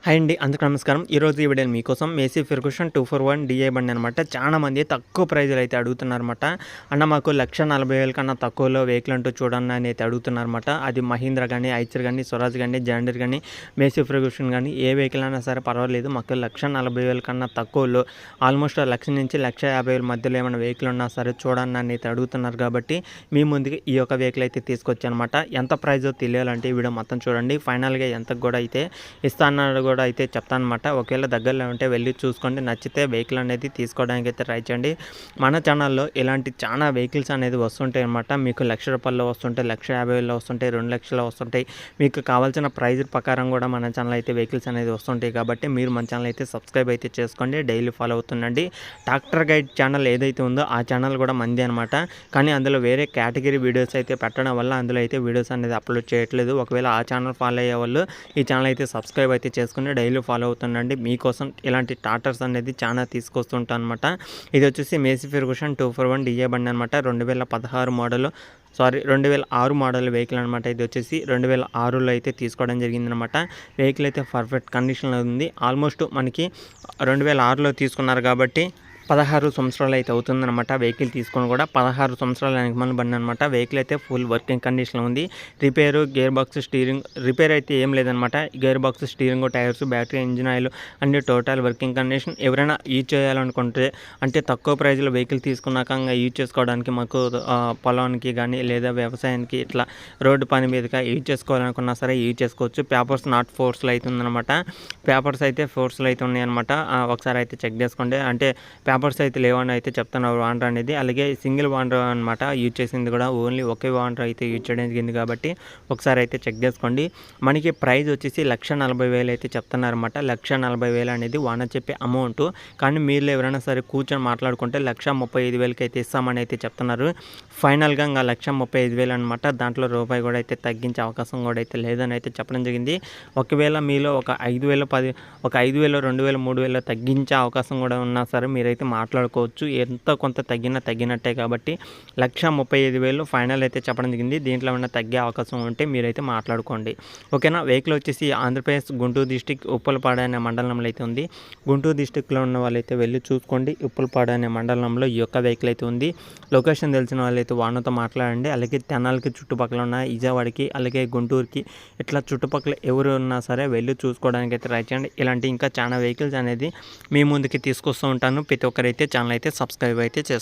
Hi అండి. అందరికీ నమస్కారం. ఈరోజు ఈ వీడియో మీకోసం మేసీ ఫెర్గుసన్ 241 డీఐ బండి అనమాట. చాలా మంది తక్కువ ప్రైజ్‌లో అయితే అడుగుతున్నారన్నమాట. అన్న మాకు 1,40,000 కన్నా తక్కువలో వెహికల్ అంటూ చూడన్నా అని అయితే అడుగుతున్నారన్నమాట. అది మహీంద్రా గానీ, ఐచర్ గానీ, స్వరాజ్ గానీ, జాండీర్ గానీ, మేసీ ఫెర్గుసన్ గానీ ఏ వెహికల్ అయినా సరే పర్వాలేదు. మాకు 1,40,000 కన్నా తక్కువలో ఆల్మోస్ట్ 1,00,000 నుంచి 1,50,000 మధ్యలో ఏమైనా వెహికల్ ఉన్నా సరే చూడన్నా అని అయితే అడుగుతున్నారు కాబట్టి మీ ముందుకి ఈ యొక్క వెహికల్ అయితే తీసుకొచ్చానమాట. ఎంత ప్రైజో తెలియాలంటే ఈ వీడియో మొత్తం చూడండి. ఫైనల్‌గా ఎంతకు కూడా అయితే ఇస్తా అన్నాడు కూడా అయితే చెప్తానమాట. ఒకవేళ దగ్గరలో ఉంటే వెళ్ళి చూసుకోండి. నచ్చితే వెహికల్ అనేది తీసుకోవడానికి అయితే ట్రై చేయండి. మన ఛానల్లో ఇలాంటి చాలా వెహికల్స్ అనేది వస్తుంటాయి అనమాట. మీకు ₹1,00,000 వస్తుంటాయి, 1,50,000 వస్తుంటాయి, 2,00,000 వస్తుంటాయి. మీకు కావాల్సిన ప్రైజ్ ప్రకారం కూడా మన ఛానల్ అయితే వెహికల్స్ అనేది వస్తుంటాయి కాబట్టి మీరు మన ఛానల్ అయితే సబ్స్క్రైబ్ అయితే చేసుకోండి. డైలీ ఫాలో అవుతుండండి. ట్రాక్టర్ గైడ్ ఛానల్ ఏదైతే ఉందో ఆ ఛానల్ కూడా మంది అనమాట. కానీ అందులో వేరే కేటగిరీ వీడియోస్ అయితే పెట్టడం వల్ల అందులో అయితే వీడియోస్ అనేది అప్లోడ్ చేయట్లేదు. ఒకవేళ ఆ ఛానల్ ఫాలో అయ్యే వాళ్ళు ఈ ఛానల్ అయితే సబ్స్క్రైబ్ అయితే చేసుకుని డైలీ ఫాలో అవుతుండండి. మీకోసం ఇలాంటి టాటర్స్ అనేది చాలా తీసుకొస్తుంటాను అనమాట. ఇది వచ్చేసి మేసీ ఫెర్గుసన్ 241 డీఏ బండి అనమాట. 2016 మోడల్ 2006 మోడల్ వెహికల్ అనమాట. ఇది వచ్చేసి 2006లో అయితే తీసుకోవడం జరిగిందనమాట. వెహికల్ అయితే పర్ఫెక్ట్ కండిషన్లో ఉంది. ఆల్మోస్ట్ మనకి 2006లో తీసుకున్నారు కాబట్టి 16 సంవత్సరాలు అయితే అవుతుందన్నమాట. వెహికల్ తీసుకొని కూడా 16 సంవత్సరాల వెనకమాల బండి అనమాట. వెహికల్ అయితే ఫుల్ వర్కింగ్ కండిషన్లో ఉంది. Repair, gear box, steering repair అయితే ఏం లేదనమాట. Gear box, steering, tyres, battery, engine oil అన్ని టోటల్ వర్కింగ్ కండిషన్. ఎవరైనా యూజ్ చేయాలనుకుంటే అంటే తక్కువ ప్రైజ్లో వెహికల్ తీసుకున్నాక యూజ్ చేసుకోవడానికి మాకు పొలానికి కానీ లేదా వ్యవసాయానికి ఇట్లా రోడ్డు పని మీదగా యూజ్ చేసుకోవాలనుకున్నా సరే యూజ్ చేసుకోవచ్చు. పేపర్స్ నాట్ ఫోర్స్లో అయితే ఉందన్నమాట. పేపర్స్ అయితే ఫోర్స్లో అయితే ఉన్నాయన్నమాట. ఒకసారి అయితే చెక్ చేసుకోండి. అంటే పేపర్స్ అయితే లేవని అయితే చెప్తున్నారు వాండర్ అనేది. అలాగే సింగిల్ వాండర్ అనమాట. యూజ్ చేసింది కూడా ఓన్లీ ఒకే వాండర్ అయితే యూజ్ చేయడం జరిగింది కాబట్టి ఒకసారి అయితే చెక్ చేసుకోండి. మనకి ప్రైస్ వచ్చేసి 1,40,000 అయితే చెప్తున్నారన్నమాట. 1,40,000 అనేది వానర్ చెప్పే అమౌంట్. కానీ మీరు ఎవరైనా సరే కూర్చొని మాట్లాడుకుంటే 1,35,000 అయితే ఇస్తామని అయితే చెప్తున్నారు. ఫైనల్గా ఇంకా 1,35,000 అనమాట. దాంట్లో రూపాయి కూడా అయితే తగ్గించే అవకాశం కూడా అయితే లేదని అయితే చెప్పడం జరిగింది. ఒకవేళ మీలో ఒక 5,000, 2,000, 3,000 తగ్గించే అవకాశం కూడా ఉన్నా సరే మీరైతే మాట్లాడుకోవచ్చు. ఎంత కొంత తగ్గినట్టే కాబట్టి 1,35,000 ఫైనల్ అయితే చెప్పడం జరిగింది. దీంట్లో ఏమైనా తగ్గే అవకాశం ఉంటే మీరైతే మాట్లాడుకోండి. ఓకేనా. వెహికల్ వచ్చేసి ఆంధ్రప్రదేశ్ గుంటూరు డిస్టిక్ ఉప్పలపాడు అనే మండలంలో అయితే ఉంది. గుంటూరు డిస్టిక్లో ఉన్న వాళ్ళైతే వెళ్ళి చూసుకోండి. ఉప్పలపాడు అనే మండలంలో ఈ యొక్క వెహికల్ అయితే ఉంది. లొకేషన్ తెలిసిన వాళ్ళైతే వానతో మాట్లాడండి. అలాగే తెనాలికి చుట్టుపక్కల ఉన్న విజయవాడకి అలాగే గుంటూరుకి ఇట్లా చుట్టుపక్కల ఎవరు ఉన్నా సరే వెళ్ళి చూసుకోవడానికి అయితే ట్రై చేయండి. ఇలాంటి ఇంకా చాలా వెహికల్స్ అనేది మీ ముందుకి తీసుకొస్తూ ఉంటాను. ప్రతి ఒక్కరైతే ఛానల్ అయితే సబ్స్క్రైబ్ అయితే చేసుకోండి.